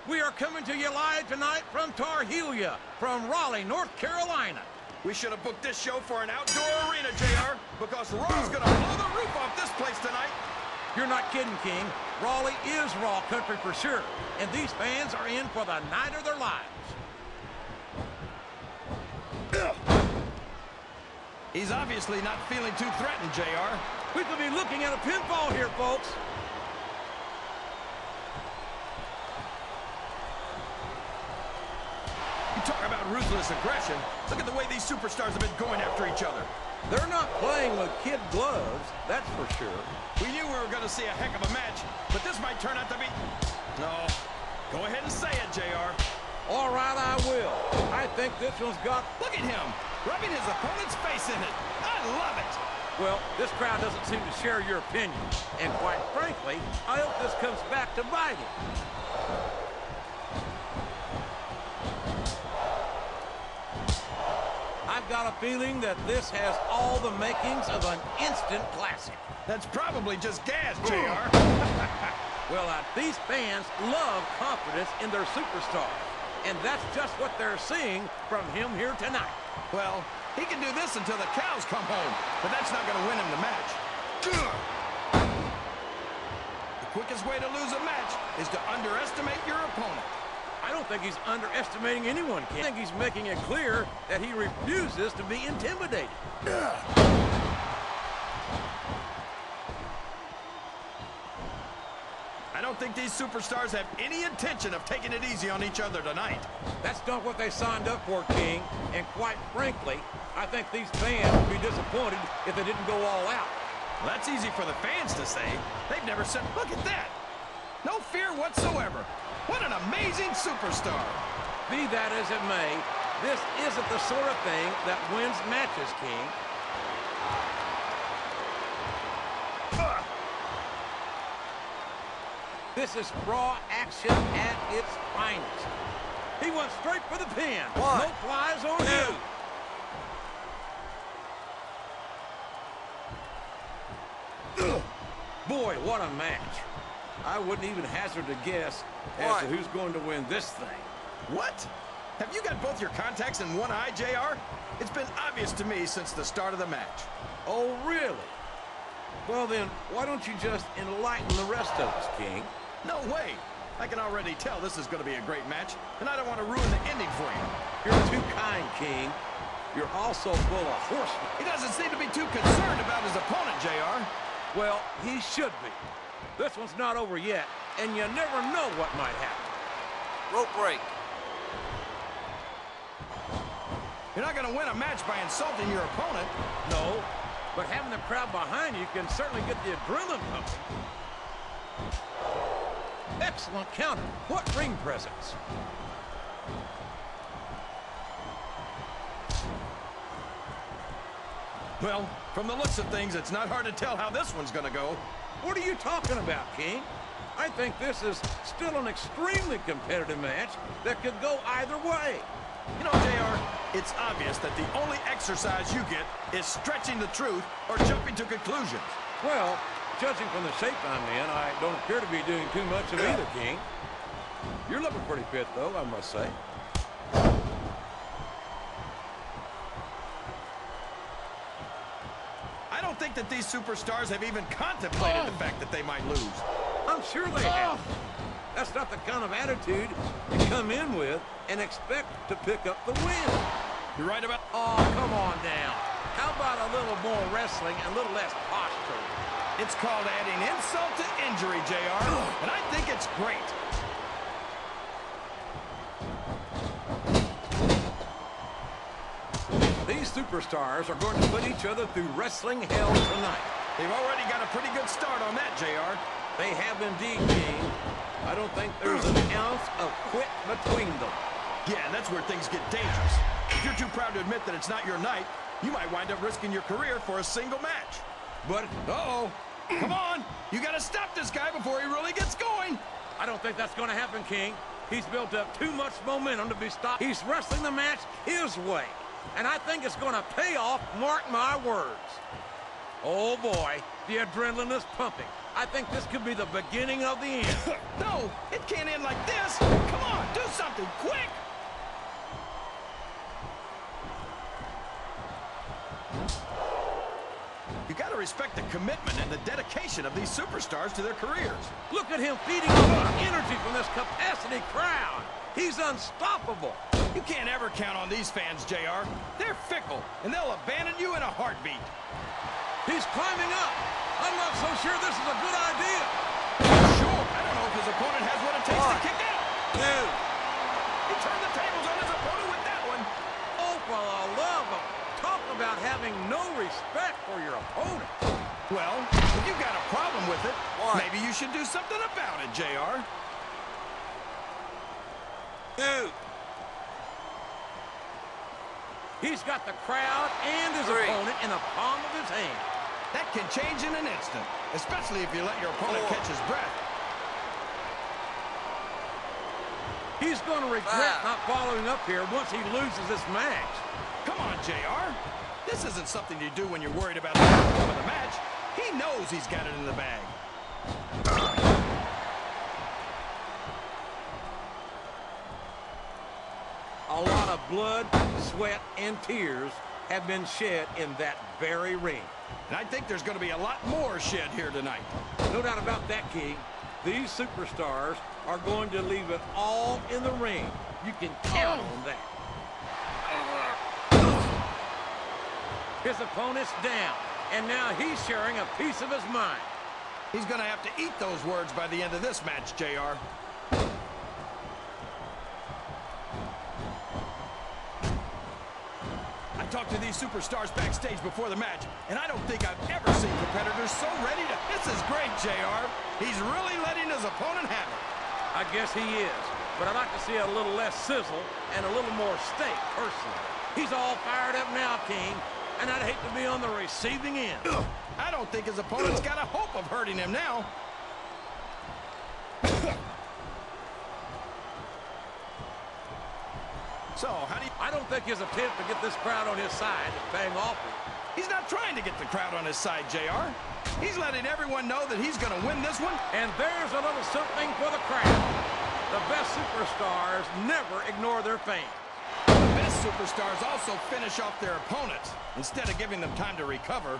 We are coming to you live tonight from Tar Heel, from Raleigh, North Carolina. We should have booked this show for an outdoor arena, JR, because Raw's gonna blow the roof off this place tonight. You're not kidding, King. Raleigh is Raw country for sure, and these fans are in for the night of their lives. He's obviously not feeling too threatened, JR. We could be looking at a pinfall here, folks. You talk about ruthless aggression. Look at the way these superstars have been going after each other. They're not playing with kid gloves, that's for sure. We knew we were going to see a heck of a match, but this might turn out to be... No. Go ahead and say it, JR. All right, I will. I think this one's got... Look at him, rubbing his opponent's face in it. I love it. Well, this crowd doesn't seem to share your opinion. And quite frankly, I hope this comes back to bite him. I've got a feeling that this has all the makings of an instant classic. That's probably just gas, JR. Well, these fans love confidence in their superstar. And that's just what they're seeing from him here tonight. Well, he can do this until the cows come home, but that's not going to win him the match. The quickest way to lose a match is to underestimate your opponent. I don't think he's underestimating anyone, Ken. I think he's making it clear that he refuses to be intimidated. I don't think these superstars have any intention of taking it easy on each other tonight. That's not what they signed up for, King. And quite frankly, I think these fans would be disappointed if they didn't go all out. Well, that's easy for the fans to say. They've never said, look at that. No fear whatsoever. What an amazing superstar. Be that as it may, this isn't the sort of thing that wins matches, King. This is raw action at its finest. He went straight for the pin. One, no flies on you. Boy, what a match. I wouldn't even hazard a guess as to who's going to win this thing. What? Have you got both your contacts in one eye, JR? It's been obvious to me since the start of the match. Oh, really? Well, then, why don't you just enlighten the rest of us, King? No way. I can already tell this is going to be a great match, and I don't want to ruin the ending for you. You're too kind, King. You're also full of horsemen. He doesn't seem to be too concerned about his opponent, JR. Well, he should be. This one's not over yet, and you never know what might happen. Rope break. You're not going to win a match by insulting your opponent. No, but having the crowd behind you can certainly get the adrenaline pumping. Excellent counter. What ring presence. Well, from the looks of things, it's not hard to tell how this one's going to go. What are you talking about, King? I think this is still an extremely competitive match that could go either way. You know, JR, it's obvious that the only exercise you get is stretching the truth or jumping to conclusions. Well, judging from the shape I'm in, I don't appear to be doing too much of either, King. You're looking pretty fit, though, I must say. I don't think that these superstars have even contemplated the fact that they might lose. I'm sure they have. That's not the kind of attitude you come in with and expect to pick up the win. You're right about... Oh, come on down. How about a little more wrestling and a little less posture? It's called adding insult to injury, JR, and I think it's great. These superstars are going to put each other through wrestling hell tonight. They've already got a pretty good start on that, JR. They have indeed, King. I don't think there's an ounce of quit between them. Yeah, and that's where things get dangerous. If you're too proud to admit that it's not your night, you might wind up risking your career for a single match. But, uh-oh. Come on. You got to stop this guy before he really gets going. I don't think that's going to happen, King. He's built up too much momentum to be stopped. He's wrestling the match his way. And I think it's going to pay off, mark my words. Oh, boy, the adrenaline is pumping. I think this could be the beginning of the end. No, it can't end like this. Come respect the commitment and the dedication of these superstars to their careers. Look at him feeding off the energy from this capacity crowd. He's unstoppable. You can't ever count on these fans, JR. They're fickle, and they'll abandon you in a heartbeat. He's climbing up. I'm not so sure this is a good idea. Sure, I don't know if his opponent has what it takes to kick out. Dude. He turned the tables on his opponent with that one. Oh, for the love of... Talk about having no respect for your opponent. Well, if you've got a problem with it, maybe you should do something about it, JR. Dude. He's got the crowd and his opponent in the palm of his hand. That can change in an instant, especially if you let your opponent catch his breath. He's going to regret not following up here once he loses this match. Come on, JR. This isn't something you do when you're worried about the outcome of the match. He knows he's got it in the bag. A lot of blood, sweat, and tears have been shed in that very ring. And I think there's going to be a lot more shed here tonight. No doubt about that, King. These superstars are going to leave it all in the ring. You can count on that. His opponent's down, and now he's sharing a piece of his mind. He's going to have to eat those words by the end of this match, JR. I talked to these superstars backstage before the match, and I don't think I've ever seen competitors so ready to... This is great, JR. He's really letting his opponent have it. I guess he is, but I'd like to see a little less sizzle and a little more steak, personally. He's all fired up now, King, and I'd hate to be on the receiving end. I don't think his opponent's got a hope of hurting him now. So, how do you... I don't think his attempt to get this crowd on his side is paying off. He's not trying to get the crowd on his side, JR. He's letting everyone know that he's going to win this one. And there's a little something for the crowd. The best superstars never ignore their fans. The best superstars also finish off their opponents instead of giving them time to recover.